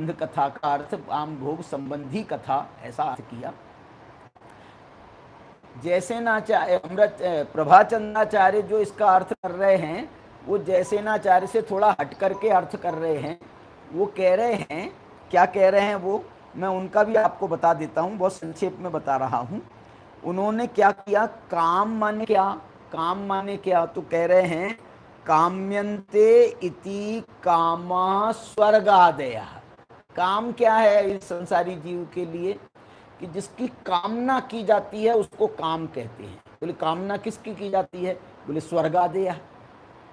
बंध कथा का अर्थ काम भोग संबंधी कथा, ऐसा अर्थ किया। जैसे नाचार्य अमृत प्रभाचंद्राचार्य जो इसका अर्थ कर रहे हैं, वो जैसे नाचार्य से थोड़ा हट करके अर्थ कर रहे हैं। वो कह रहे हैं, क्या कह रहे हैं वो, मैं उनका भी आपको बता देता हूँ, बहुत संक्षेप में बता रहा हूँ। उन्होंने क्या किया, काम माने क्या, काम माने क्या, तो कह रहे हैं काम्यन्ते इति कामा स्वर्गादय। काम क्या है इस संसारी जीव के लिए, कि जिसकी कामना की जाती है उसको काम कहते हैं। बोले कामना किसकी की जाती है, बोले स्वर्गादय।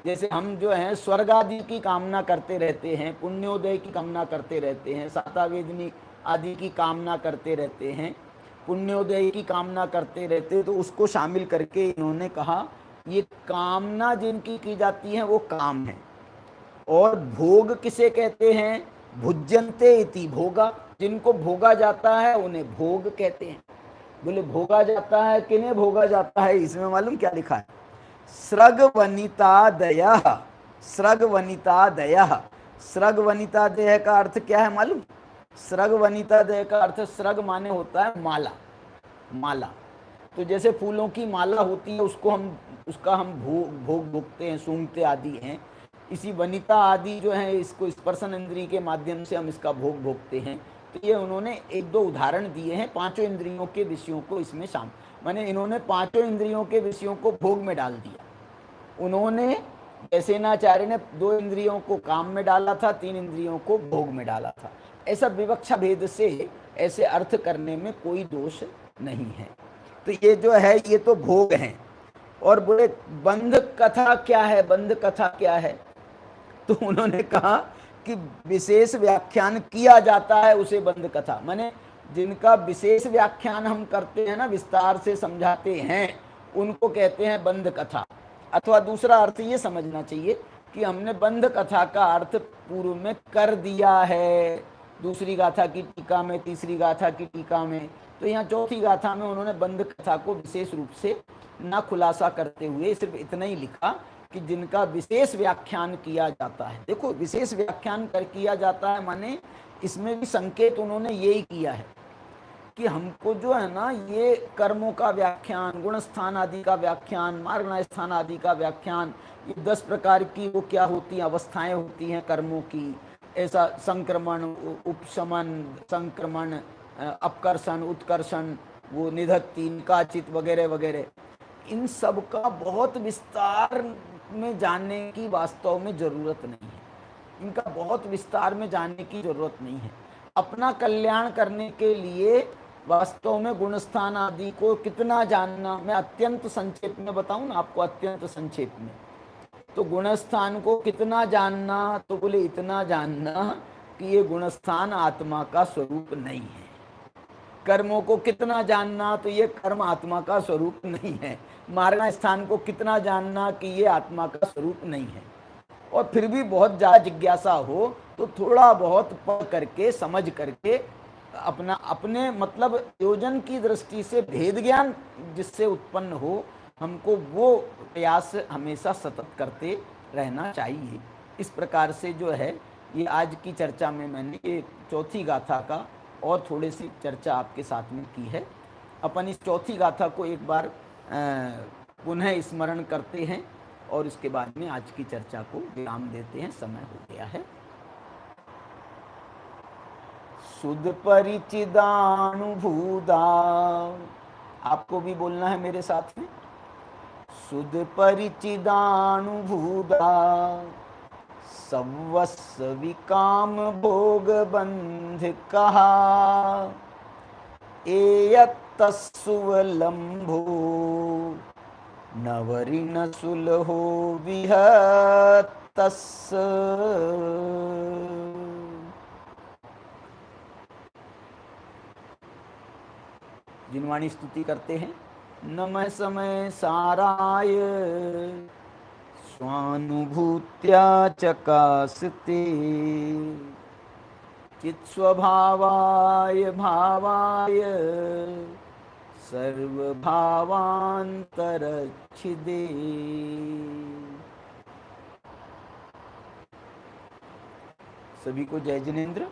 जैसे हम जो हैं स्वर्ग आदि की कामना करते रहते हैं, पुण्योदय की कामना करते रहते हैं, सातावेदनी आदि की कामना करते रहते हैं, पुण्योदय की कामना करते रहते हैं, तो उसको शामिल करके इन्होंने कहा ये कामना जिनकी की जाती है वो काम है। और भोग किसे कहते हैं, भुज्यन्ते इति भोगा, जिनको भोगा जाता है उन्हें भोग कहते हैं। बोले भोगा जाता है, किन्हें भोगा जाता है, इसमें मालूम क्या लिखा है, स्रग वनिता दया, स्रग वनिता दया। स्रग वनिता दया का अर्थ क्या है मालूम, स्रग वनिता दया का अर्थ, स्रग माने होता है माला, माला। तो जैसे फूलों की माला होती है उसको हम, उसका हम भोग भोगते हैं, सूंघते आदि हैं। इसी वनिता आदि जो है इसको स्पर्शन इंद्रिय के माध्यम से हम इसका भोग भोगते हैं। तो ये उन्होंने एक दो उदाहरण दिए हैं, पांचों इंद्रियों के विषयों को इसमें शामिल, माने इन्होंने पांचों इंद्रियों के विषयों को भोग में डाल दिया। उन्होंने जैसेनाचार्य ने दो इंद्रियों को काम में डाला था, तीन इंद्रियों को भोग में डाला था। ऐसा विवक्षा भेद से ऐसे अर्थ करने में कोई दोष नहीं है। तो ये जो है ये तो भोग हैं। और बोले बंध कथा क्या है, बंध कथा क्या है, तो उन्होंने कहा कि विशेष व्याख्यान किया जाता है उसे बंध कथा, माने जिनका विशेष व्याख्यान हम करते हैं ना, विस्तार से समझाते हैं, उनको कहते हैं बंध कथा। अथवा दूसरा अर्थ ये समझना चाहिए कि हमने बंध कथा का अर्थ पूर्व में कर दिया है, दूसरी गाथा की टीका में, तीसरी गाथा की टीका में। तो यहाँ चौथी गाथा में उन्होंने बंध कथा को विशेष रूप से न खुलासा करते हुए सिर्फ इतना ही लिखा कि जिनका विशेष व्याख्यान किया जाता है। देखो विशेष व्याख्यान कर किया जाता है माने इसमें भी संकेत उन्होंने यही किया है कि हमको जो है ना ये कर्मों का व्याख्यान, गुण स्थान आदि का व्याख्यान, मार्गना स्थान आदि का व्याख्यान, ये 10 प्रकार की वो क्या होती हैं, अवस्थाएं होती हैं कर्मों की, ऐसा संक्रमण, उपशमन, संक्रमण, अपकर्षण, उत्कर्षण, वो निधत्ति, निकाचित वगैरह वगैरह, इन सब का बहुत विस्तार में जानने की वास्तव में जरूरत नहीं है। इनका बहुत विस्तार में जानने की जरूरत नहीं है। अपना कल्याण करने के लिए वास्तव में गुणस्थान आदि को कितना जानना, मैं अत्यंत संक्षेप में बताऊं ना आपको, अत्यंत संक्षेप में, तो गुणस्थान को कितना जानना, तो बोले इतना जानना कि ये गुणस्थान आत्मा का स्वरूप नहीं है। कर्मों को कितना जानना, तो ये कर्म आत्मा का स्वरूप नहीं है। मार्ग स्थान को कितना जानना कि ये आत्मा का स्वरूप नहीं है। और फिर भी बहुत ज्यादा जिज्ञासा हो तो थोड़ा बहुत पढ़ करके, समझ करके, अपना अपने मतलब योजन की दृष्टि से भेद ज्ञान जिससे उत्पन्न हो, हमको वो प्रयास हमेशा सतत करते रहना चाहिए। इस प्रकार से जो है ये आज की चर्चा में मैंने ये चौथी गाथा का और थोड़ी सी चर्चा आपके साथ में की है। अपन इस चौथी गाथा को एक बार पुनः स्मरण करते हैं और इसके बाद में आज की चर्चा को विराम देते हैं, समय हो गया है। सुध परिचिदानुभूदा, आपको भी बोलना है मेरे साथ में, सुध परिचिदानुभूदा सवस्व विकाम भोग बंध कहा, एयत्तस्सुवलंभो नवरिन सुलहो विहतस्। जिनवाणी स्तुति करते हैं, नमः समय साराय स्वानुभूत्या चकासते, चित्स्वभावाय भावाय सर्वभावान्तरच्छिदे। सभी को जय जिनेन्द्र।